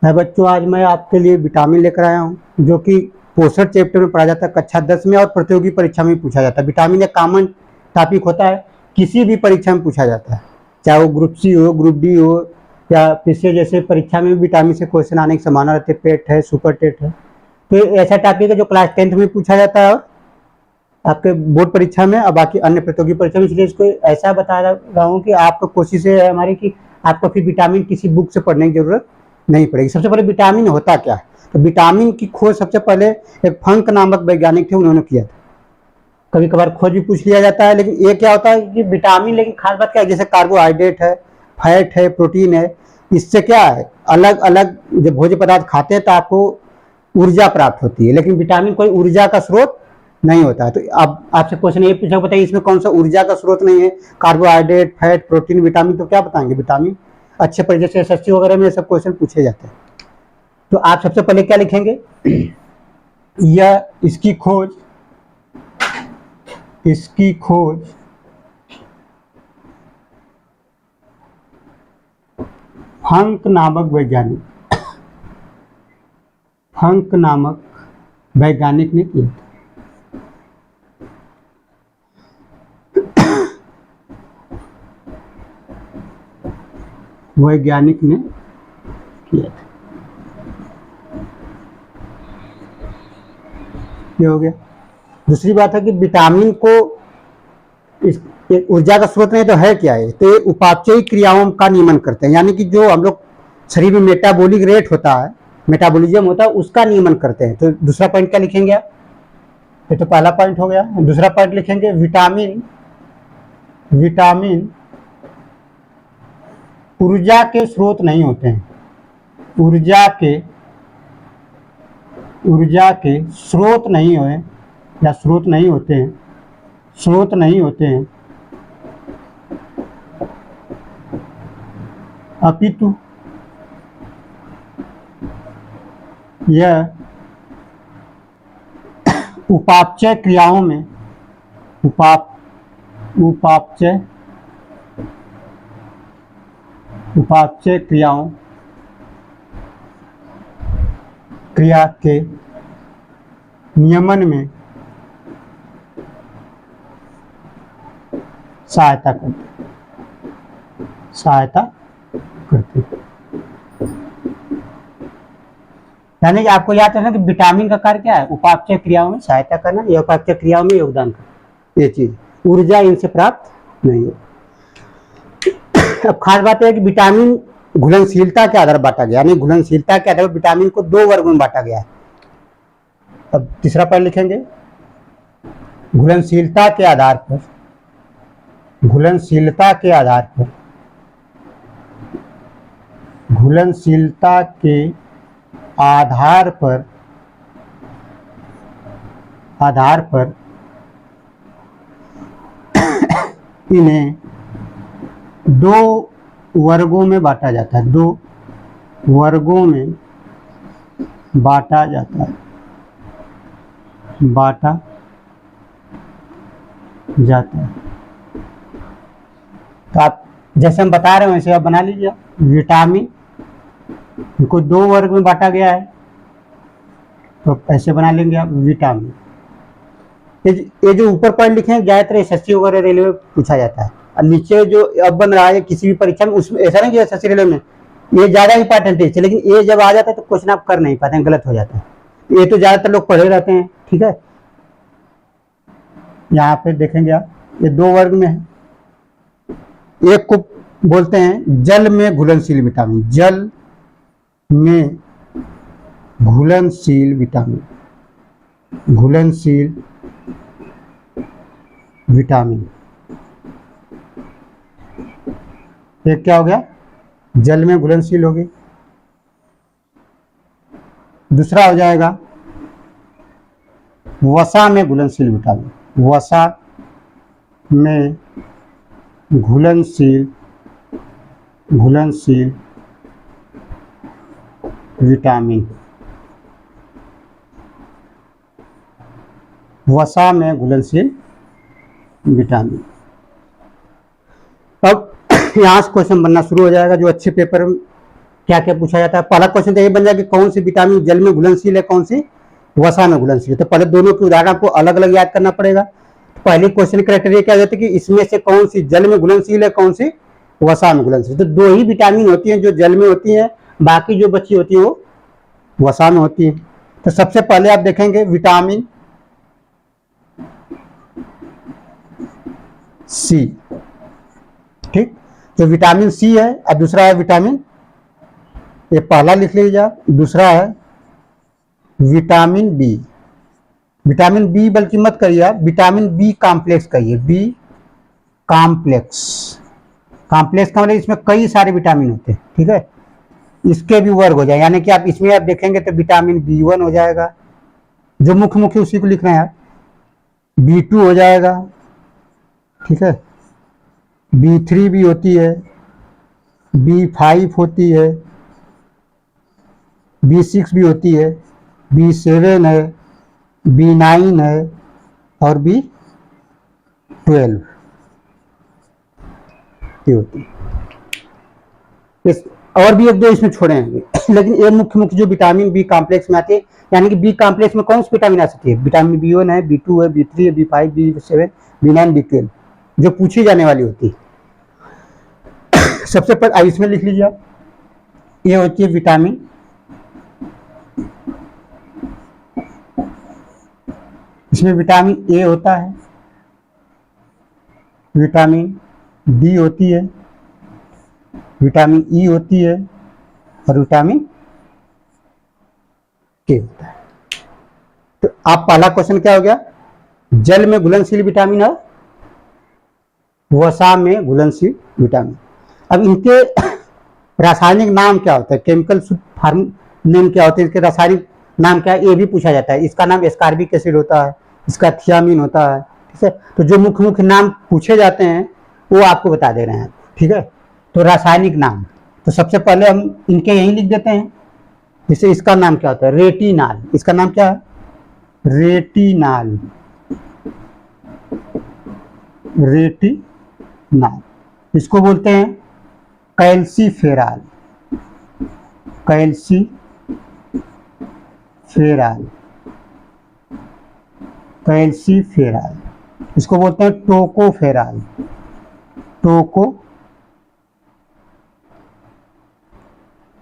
है बच्चों, आज मैं आपके लिए विटामिन लेकर आया हूँ जो कि पोषण चैप्टर में पढ़ा जाता है कक्षा 10 में और प्रतियोगी परीक्षा में पूछा जाता है। विटामिन एक कॉमन टॉपिक होता है, किसी भी परीक्षा में पूछा जाता है, चाहे वो ग्रुप सी हो, ग्रुप डी हो या पीसीए जैसे परीक्षा में विटामिन से क्वेश्चन आने की संभावना रहती है। पेट है, सुपर टेट है, तो ऐसा टॉपिक है जो क्लास 10th में पूछा जाता है और आपके बोर्ड परीक्षा में और बाकी अन्य प्रतियोगी परीक्षा में। इसलिए इसको ऐसा बता रहा हूँ कि आपको कोशिश है हमारी कि आपको फिर विटामिन किसी बुक से पढ़ने की जरूरत नहीं पड़ेगी। सबसे पहले विटामिन होता क्या है, तो विटामिन की खोज सबसे पहले एक फंक नामक वैज्ञानिक थे, उन्होंने किया था। कभी कभार खोज भी पूछ लिया जाता है, लेकिन ये क्या होता है कि विटामिन, लेकिन खास बात क्या है, जैसे कार्बोहाइड्रेट है, फैट है, प्रोटीन है, इससे क्या है अलग अलग जब भोज्य पदार्थ खाते हैं तो आपको ऊर्जा प्राप्त होती है, लेकिन विटामिन कोई ऊर्जा का स्रोत नहीं होता है। तो अब आपसे क्वेश्चन ये पूछा, बताइए इसमें कौन सा ऊर्जा का स्रोत नहीं है? कार्बोहाइड्रेट, फैट, प्रोटीन, विटामिन, तो क्या बताएंगे विटामिन? अच्छे पर जैसे एसएससी वगैरह में सब क्वेश्चन पूछे जाते हैं। तो आप सबसे पहले क्या लिखेंगे? यह इसकी खोज फंक नामक वैज्ञानिक ने की। वैज्ञानिक ने किया था। ये हो गया। दूसरी बात है कि विटामिन को इस ऊर्जा का स्रोत नहीं तो है क्या है, तो ये उपापचयी क्रियाओं का नियमन करते हैं, यानी कि जो हम लोग शरीर में मेटाबॉलिक रेट होता है, मेटाबॉलिज्म होता है, उसका नियमन करते हैं। तो दूसरा पॉइंट क्या लिखेंगे आप? ये तो पहला पॉइंट हो गया। दूसरा पॉइंट लिखेंगे विटामिन ऊर्जा के स्रोत नहीं होते हैं। ऊर्जा के स्रोत नहीं हुए या स्रोत नहीं होते हैं, अपितु यह उपापचय क्रियाओं में उपापचय क्रिया के नियमन में सहायता करते। यानी कि आपको याद रखना कि विटामिन का कार्य क्या है? उपापचय क्रियाओं में सहायता करना या उपापचय क्रियाओं में योगदान करना। ये चीज, ऊर्जा इनसे प्राप्त नहीं है। अब खास बात है कि विटामिन घुलनशीलता के आधार पर बांटा गया, यानी घुलनशीलता के आधार पर विटामिन को 2 वर्ग में बांटा गया है। अब तीसरा पॉइंट लिखेंगे घुलनशीलता के आधार पर इन्हें 2 वर्गों में बांटा जाता है। 2 वर्गों में बांटा जाता है। तो आप जैसे हम बता रहे हैं वैसे आप बना लीजिए। विटामिन इनको 2 वर्ग में बांटा गया है, तो ऐसे बना लेंगे आप विटामिन। ये जो ऊपर पॉइंट लिखे हैं ज्यादातर एसएससी वगैरह रेलवे में पूछा जाता है, और नीचे जो अब बन रहा है किसी भी परीक्षा में, उसमें ऐसा नहीं कि एसएससी रेलवे में ये ज्यादा इंपॉर्टेंट है, लेकिन ये जब आ जाता है तो क्वेश्चन आप कर नहीं पाते हैं, गलत हो जाता है। ये तो ज्यादातर लोग पढ़े रहते हैं, ठीक है। यहाँ पे देखेंगे आप, ये 2 वर्ग में है। एक को बोलते हैं जल में घुलनशील विटामिन, ये क्या हो गया? जल में घुलनशील होगी। दूसरा हो जाएगा वसा में घुलनशील विटामिन, अब यहाँ से क्वेश्चन बनना शुरू हो जाएगा जो अच्छे पेपर क्या क्या पूछा जाता है। पहला क्वेश्चन तो ये बन जाए कि कौन सी विटामिन जल में घुलनशील है, कौन सी वसा में घुलनशील है। तो पहले दोनों के उदाहरण आपको अलग अलग याद करना पड़ेगा। पहले क्वेश्चन क्राइटेरिया क्या होता है कि इसमें से कौन सी जल में घुलनशील है, कौन सी वसा में घुलनशील। तो दो ही विटामिन होती हैं जो जल में होती हैं, बाकी जो बची होती है वो वसा में होती है। तो सबसे पहले आप देखेंगे विटामिन सी, ठीक। तो विटामिन सी है, और दूसरा है विटामिन, ये पहला लिख लीजिए आप, दूसरा है विटामिन बी। विटामिन बी बल्कि मत करिए आप, विटामिन बी कॉम्प्लेक्स कहिए, बी कॉम्प्लेक्स। कॉम्प्लेक्स का मतलब इसमें कई सारे विटामिन होते हैं, ठीक है। इसके भी वर्ग हो जाए, यानी कि आप इसमें आप देखेंगे तो विटामिन B1 हो जाएगा, जो मुख्य मुख्य उसी को लिख रहे हैं आप। B2 हो जाएगा, ठीक है। B3 भी होती है, B5 होती है, B6 भी होती है, B7 है, B9 है और B12 ये होती है। और भी एक दो इसमें छोड़े हैं लेकिन ये मुख्य मुख्य जो विटामिन बी कॉम्प्लेक्स में आते हैं, यानी कि बी कॉम्प्लेक्स में कौन सी विटामिन आ सकती है, विटामिन B1 है, B2 है, B3 है, B5, B7, B9, B12 जो पूछी जाने वाली होती है। सबसे पहले इसमें लिख लीजिए आप, ये होती है विटामिन इसमें विटामिन ए होता है, विटामिन डी होती है, विटामिन ई होती है और विटामिन के होता है। तो आप पहला क्वेश्चन क्या हो गया, जल में घुलनशील विटामिन और वसा में घुलनशील विटामिन। अब इनके रासायनिक नाम क्या होता है, केमिकल फॉर्म नेम क्या होते हैं, इसके रासायनिक नाम क्या है, ये भी पूछा जाता है। इसका नाम एस्कार्बिक एसिड होता है, इसका थियामिन होता है, ठीक है। तो जो मुख्य मुख्य नाम पूछे जाते हैं वो आपको बता दे रहे हैं, ठीक है। तो रासायनिक नाम, तो सबसे पहले हम इनके यही लिख देते हैं। जैसे इसका नाम क्या होता है, रेटिनाल। इसका नाम क्या है, रेटिनाल, रेटिनाल। इसको बोलते हैं कैल्सीफेराल, कैल्सीफेराल, कैल्सीफेराल। इसको बोलते हैं टोकोफेराल,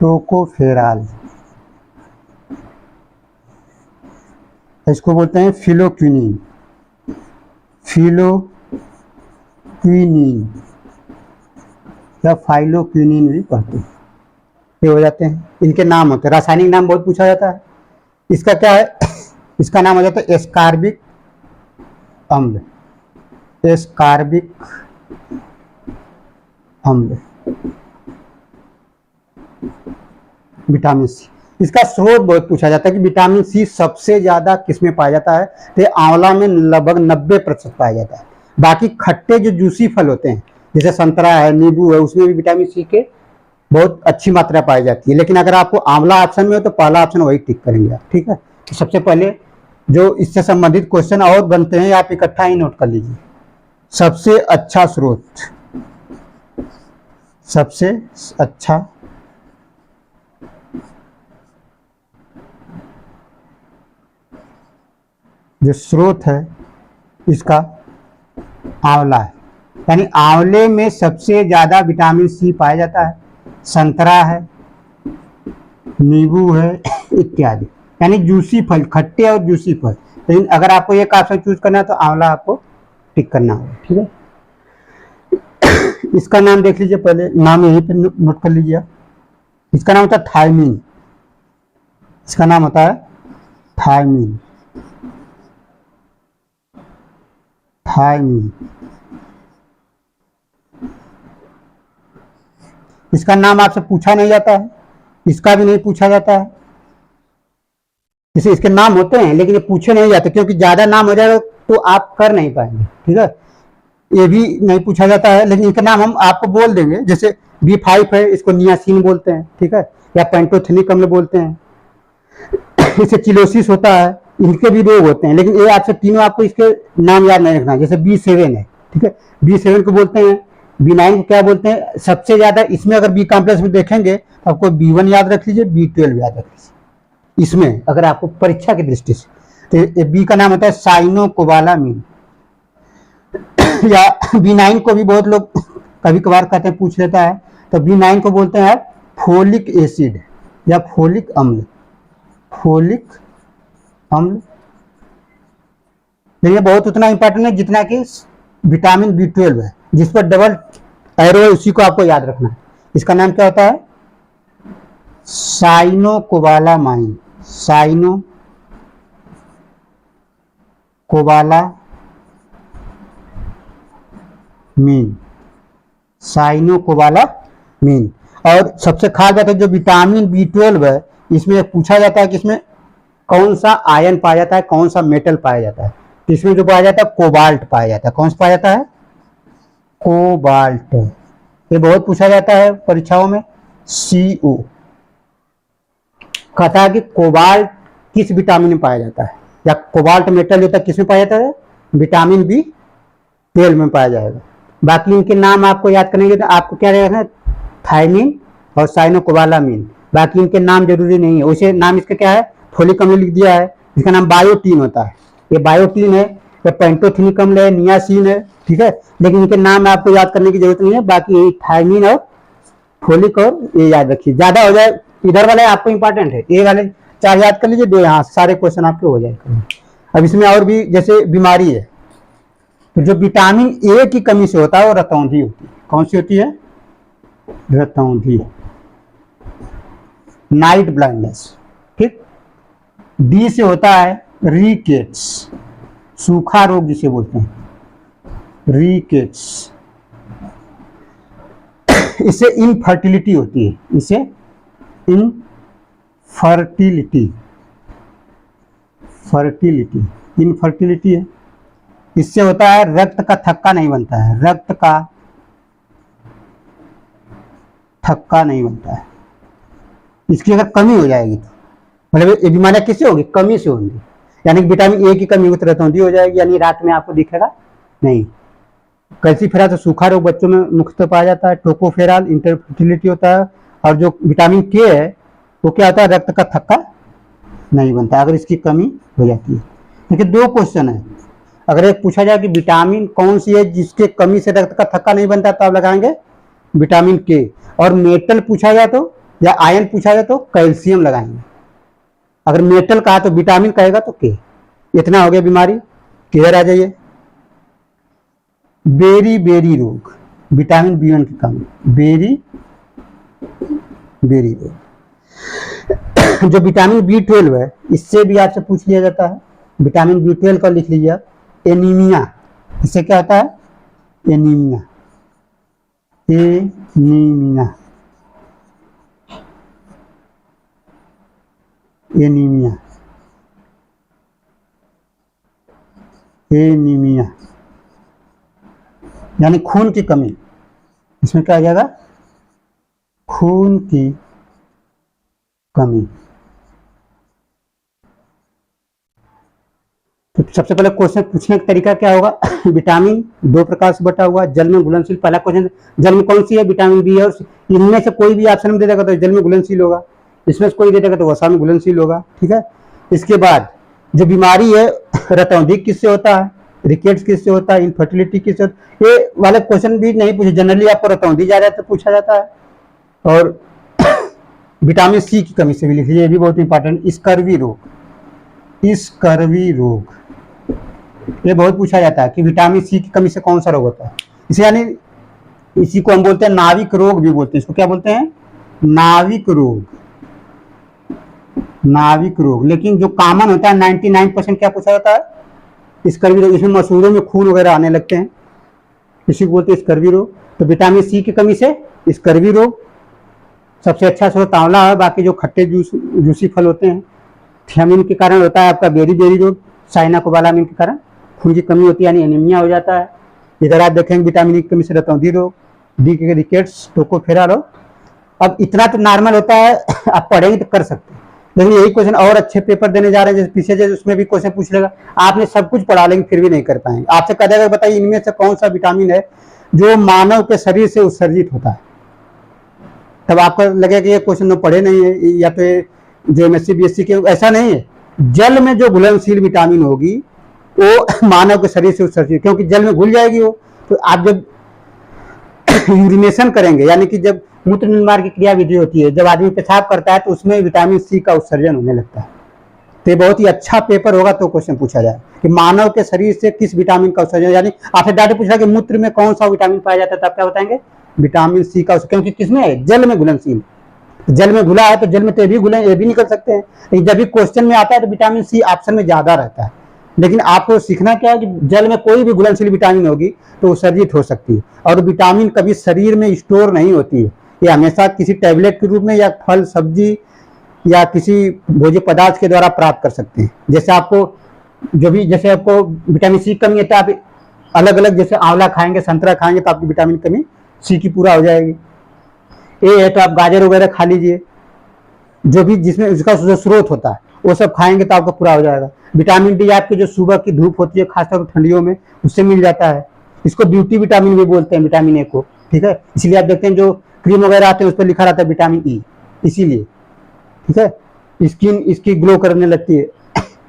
टोकोफेराल। इसको बोलते हैं फिलोक्विनिन, फिलोक्विनिन या फाइलोक्विनिन भी कहते हैं, ये हो जाते हैं। इनके नाम होते हैं, रासायनिक नाम बहुत पूछा जाता है। इसका क्या है, इसका नाम हो जाता है एस्कार्बिक अम्ल, एस्कार्बिक अम्ल। विटामिन सी, इसका स्रोत बहुत पूछा जाता है कि विटामिन सी सबसे ज्यादा किसमें पाया जाता है, तो आंवला में लगभग 90% पाया जाता है। बाकी खट्टे जो जूसी फल होते हैं जैसे संतरा है, नींबू है, उसमें भी विटामिन सी के बहुत अच्छी मात्रा पाई जाती है। लेकिन अगर आपको आंवला ऑप्शन में हो तो पहला ऑप्शन वही टिक करेंगे आप, ठीक है। तो सबसे पहले जो इससे संबंधित क्वेश्चन और बनते हैं आप इकट्ठा ही नोट कर लीजिए। सबसे अच्छा स्रोत, सबसे अच्छा जो स्रोत है इसका आंवला है, यानी आंवले में सबसे ज्यादा विटामिन सी पाया जाता है। संतरा है, नींबू है इत्यादि, यानी जूसी फल, खट्टे और जूसी फल। लेकिन अगर आपको एक ऑप्शन चूज करना है तो आंवला आपको टिक करना होगा, ठीक है। इसका नाम देख लीजिए, पहले नाम यहीं पे नोट कर लीजिए। इसका नाम होता है थायमीन, इसका नाम होता है थायमीन, थायमीन। इसका नाम आपसे पूछा नहीं जाता है, इसका भी नहीं पूछा जाता है। जैसे इसके नाम होते हैं लेकिन ये पूछे नहीं जाते, क्योंकि ज्यादा नाम हो जाएगा तो आप कर नहीं पाएंगे, ठीक है। ये भी नहीं पूछा जाता है, लेकिन इनका नाम हम आपको बोल देंगे। जैसे B5 है, इसको नियासिन बोलते हैं, ठीक है, या पेंटोथेनिक अम्ल बोलते हैं। जैसे चिलोसिस होता है, इनके भी रोग होते हैं, लेकिन ये आपसे तीनों आपको इसके नाम याद नहीं रखना। जैसे B7 है, ठीक है, B7 को बोलते हैं, B9 को क्या बोलते हैं। सबसे ज्यादा इसमें अगर बी कॉम्प्लेक्स में देखेंगे तो आपको B1 याद रख लीजिए, B12 याद रख लीजिए। इसमें अगर आपको परीक्षा की दृष्टि से, तो बी का नाम होता है साइनोकोबालामीन या B9 को भी बहुत लोग कभी कभार कहते हैं, पूछ लेता है, तो B9 को बोलते हैं फोलिक एसिड या फोलिक अम्ल। फोलिक अम्ल ये बहुत उतना इंपॉर्टेंट है जितना कि विटामिन B12 है, जिस पर डबल एरो है, उसी को आपको याद रखना है। इसका नाम क्या होता है? साइनोकोबालामाइन। साइनोकोबालामीन। और सबसे खास बात है, जो विटामिन B12 है, इसमें पूछा जाता है कि इसमें कौन सा आयन पाया जाता है, कौन सा मेटल पाया जाता है। तो इसमें जो पाया जाता है कोबाल्ट पाया जाता है। कौन सा पाया जाता है? कोबाल्ट। ये बहुत पूछा जाता है परीक्षाओं में। CO कहता है कि कोबाल्ट किस विटामिन में पाया जाता है, या कोबाल्ट मेटल होता है किस में पाया जाता है? विटामिन B12 में पाया जाएगा। बाकी इनके नाम आपको याद करने के तो आपको क्या रहेगा? थायमिन और साइनोकोबालामीन। बाकी इनके नाम जरूरी नहीं है। वैसे नाम इसका क्या है? फोलिक अम्ल लिख दिया है, इसका नाम बायोटीन होता है। ये बायोटीन है, ये पेंटोथेनिक अम्ल है, नियासिन है, ठीक है। लेकिन इनके नाम आपको याद करने की जरूरत नहीं है। बाकी थायमिन और फोलिक और ये याद रखिए, ज्यादा हो जाए। इधर वाले आपको इंपॉर्टेंट है, ये वाले 4 याद कर लीजिए, 2 यहाँ, सारे क्वेश्चन आपके हो जाएंगे। अब इसमें और भी जैसे बीमारी है, तो जो विटामिन A की कमी से होता है वो रतौंधी होती है। कौन सी होती है? रतौंधी, नाइट ब्लाइंडनेस, ठीक। D से होता है रिकेट्स, सूखा रोग जिसे बोलते हैं, रिकेट्स। इससे इनफर्टिलिटी होती है, इसे इनफर्टिलिटी है। इससे होता है रक्त का थक्का नहीं बनता है, रक्त का थक्का नहीं बनता है। इसकी अगर कमी हो जाएगी तो मतलब ये बीमारियां किससे होगी? कमी से होंगी। यानी कि विटामिन A की कमी होती रतौंधी हो जाएगी, यानी रात में आपको दिखेगा नहीं। कैल्सीफेरा तो सूखा रोग बच्चों में मुख्यतः पाया जाता है। टोकोफेराल इंटरफर्टिलिटी होता है। और जो विटामिन K है वो क्या होता है? रक्त का थक्का नहीं बनता अगर इसकी कमी हो जाती है। लेकिन 2 क्वेश्चन है। अगर एक पूछा जाए कि विटामिन कौन सी है जिसके कमी से रक्त का थक्का नहीं बनता, तो आप लगाएंगे विटामिन K। और मेटल पूछा जाए तो, या आयन पूछा जाए तो कैल्शियम लगाएंगे। अगर मेटल कहा तो विटामिन कहेगा तो K। इतना हो गया बीमारी। क्लियर आ जाइए। बेरी रोग, विटामिन B1 की कमी, बेरी रोग। जो विटामिन B12 है, इससे भी आपसे पूछ लिया जाता है। विटामिन B12 का लिख लीजिए, एनीमिया। इससे क्या होता है? एनीमिया। यानी खून की कमी। इसमें क्या आ जाएगा? खून की कमी। तो सबसे पहले क्वेश्चन पूछने का तरीका क्या होगा? विटामिन 2 प्रकार से बटा हुआ, जल में घुलनशील। पहला क्वेश्चन, जल में कौन सी है? विटामिन B है। और इनमें से कोई भी ऑप्शन में दे देगा तो जल में घुलनशील होगा, इसमें से कोई दे देगा तो वसा में घुलनशील होगा, ठीक है। इसके बाद जो बीमारी है, रतौंधी किससे होता है, रिकेट्स किससे होता है, इनफर्टिलिटी किससे होता है, ये वाले क्वेश्चन भी नहीं पूछे। जनरली आपको रतौंधी ज्यादा तो पूछा जाता है। और विटामिन C की कमी से भी लिख लीजिए, ये भी बहुत इंपॉर्टेंट। स्कर्वी रोग, ये बहुत पूछा जाता है कि विटामिन C की कमी से कौन सा रोग होता है। इसे यानी इसी को हम बोलते हैं नाविक रोग भी बोलते हैं। इसको क्या बोलते हैं? नाविक रोग। लेकिन जो कॉमन होता है 99% क्या पूछा जाता है? स्कर्वी रोग। इसमें मसूड़ों में खून वगैरह आने लगते हैं, इसी को बोलते हैं स्कर्वी रोग। तो विटामिन C की कमी से स्कर्वी रोग। सबसे अच्छा स्रोत आंवला है, बाकी जो खट्टे जूसी फल होते हैं। थियामिन के कारण होता है आपका बेरी रोग। साइनोकोबालामीन के कारण खून की कमी होती है, यानी एनीमिया हो जाता है। इधर आप देखेंगे विटामिन E की कमी से रतौंधी रोग, D के रिकेट्स, टोकोफेराल रोग। अब इतना तो नॉर्मल होता है, आप पढ़ेंगे तो कर सकते हैं। लेकिन यही क्वेश्चन और अच्छे पेपर देने जा रहे हैं, जैसे पीछे जैसे उसमें भी क्वेश्चन पूछ लेगा। आपने सब कुछ पढ़ा लेकिन फिर भी नहीं कर पाएंगे। आपसे कह देगा बताइए इनमें से कौन सा विटामिन है जो मानव के शरीर से उत्सर्जित होता है? तब आपको लगेगा कि ये क्वेश्चन तो पढ़े नहीं है, या तो जो एमएससी बीएससी के, ऐसा नहीं है। जल में जो घुलनशील विटामिन होगी वो मानव के शरीर से उत्सर्जित, क्योंकि जल में घुल जाएगी वो। तो आप जब यूरिनेशन करेंगे, यानी कि जब मूत्र निर्माण की क्रिया विधि होती है, जब आदमी पेशाब करता है तो उसमें विटामिन सी का उत्सर्जन होने लगता है। तो ये बहुत ही अच्छा पेपर होगा तो क्वेश्चन पूछा जाए कि मानव के शरीर से किस विटामिन का उत्सर्जन, यानी आपसे डायरेक्ट पूछा कि मूत्र में कौन सा विटामिन पाया जाता है, तो आप क्या बताएंगे? विटामिन सी का, क्योंकि किसमें है? जल में घुलनशील। जल में घुला है तो जल में तो ये भी निकल सकते हैं, लेकिन जब भी क्वेश्चन में आता है तो विटामिन सी ऑप्शन में ज्यादा रहता है। लेकिन आपको सीखना क्या है कि जल में कोई भी घुलनशील विटामिन होगी तो उत्सर्जित हो सकती है, और विटामिन कभी शरीर में स्टोर नहीं होती है। ये हमेशा किसी टैबलेट के रूप में या फल सब्जी या किसी भोज्य पदार्थ के द्वारा प्राप्त कर सकते हैं। जैसे आपको जैसे आपको विटामिन सी की कमी है तो आप अलग अलग, जैसे आंवला खाएंगे, संतरा खाएंगे तो आपकी विटामिन कमी सी की पूरा हो जाएगी। ए है तो आप गाजर वगैरह खा लीजिए, जो भी जिसमें उसका जो स्रोत होता है वो सब खाएंगे तो आपको पूरा हो जाएगा। विटामिन डी आपके जो सुबह की धूप होती है खासतौर पर ठंडियों में, उससे मिल जाता है। इसको ब्यूटी विटामिन भी बोलते हैं, विटामिन ए को, ठीक है। इसलिए आप देखते हैं जो क्रीम वगैरह आते हैं उस पर लिखा रहता है विटामिन ई, इसीलिए, ठीक है। स्किन इसकी ग्लो करने लगती है।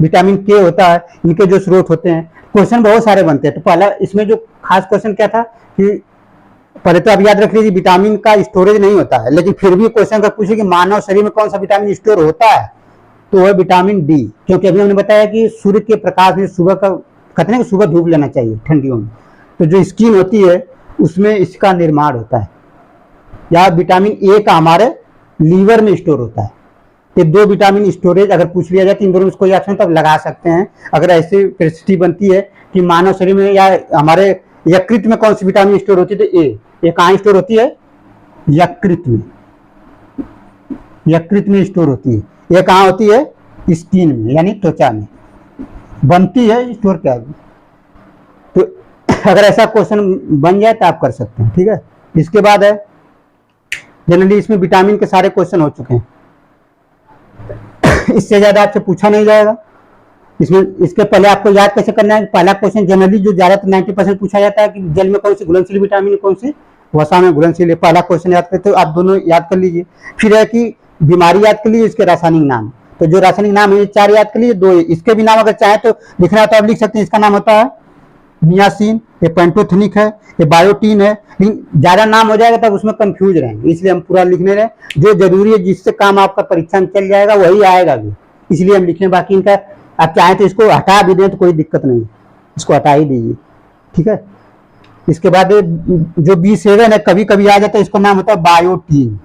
विटामिन के होता है, इनके जो स्रोत होते हैं। क्वेश्चन बहुत सारे बनते हैं, तो पहला इसमें जो खास क्वेश्चन क्या था कि पहले तो आप याद रख लीजिए विटामिन का स्टोरेज नहीं होता है, लेकिन फिर भी क्वेश्चन अगर पूछे कि मानव शरीर में कौन सा विटामिन स्टोर होता है तो वह विटामिन डी, क्योंकि अभी हमने बताया कि सूर्य के प्रकाश में सुबह का, कहते हैं कि सुबह धूप लेना चाहिए ठंडियों में, तो जो स्किन होती है उसमें इसका निर्माण होता है। या विटामिन ए का हमारे लीवर में स्टोर होता है। ये दो विटामिन स्टोरेज अगर पूछ लिया जाए तो इन दोनों में कोई ऑप्शन तब लगा सकते हैं। अगर ऐसी परिस्थिति बनती है कि मानव शरीर में या हमारे यकृत में कौन सी विटामिन स्टोर होती है, तो ये कहाँ स्टोर होती है? यकृत में, यकृत में स्टोर होती है। ये कहाँ होती है? स्किन में, यानी त्वचा में बनती है, स्टोर क्या है। तो अगर ऐसा क्वेश्चन बन जाए तो आप कर सकते हैं, ठीक है। इसके बाद है जनरली इसमें विटामिन के सारे क्वेश्चन हो चुके हैं, इससे ज्यादा आपसे पूछा नहीं जाएगा इसमें। इसके पहले आपको याद कैसे करना है? पहला क्वेश्चन जनरली जो ज्यादातर 90% पूछा जाता है कि जल में कौन सी घुलनशील विटामिन, कौन सी वसा में घुलनशील है। पहला क्वेश्चन याद करते तो आप दोनों याद कर लीजिए। फिर है कि बीमारी याद कर लीजिए, इसके रासायनिक नाम। तो जो रासायनिक नाम है 4 याद कर लीजिए, 2 इसके भी नाम अगर चाहे तो लिखना है तो आप लिख सकते हैं। इसका नाम होता है नियासिन, ये पेंटोथेनिक है, ये बायोटीन है। लेकिन ज्यादा नाम हो जाएगा तब उसमें कंफ्यूज रहेंगे, इसलिए हम पूरा लिखने रहे। जो जरूरी है जिससे काम आपका परीक्षा में चल जाएगा वही आएगा भी, इसलिए हम लिखने। बाकी इनका आप चाहें तो इसको हटा भी दें तो कोई दिक्कत नहीं, इसको हटा ही दीजिए, ठीक है। इसके बाद जो B7 है कभी कभी आ जाता है, इसका नाम होता है बायोटीन।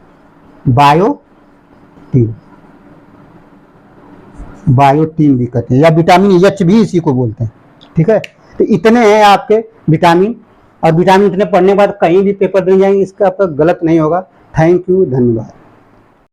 बायोटीन भी कहते हैं, या विटामिन एच भी इसी को बोलते हैं, ठीक है। तो इतने हैं आपके विटामिन, और विटामिन इतने पढ़ने के बाद कहीं भी पेपर दे जाएंगे इसका आपका गलत नहीं होगा। थैंक यू, धन्यवाद।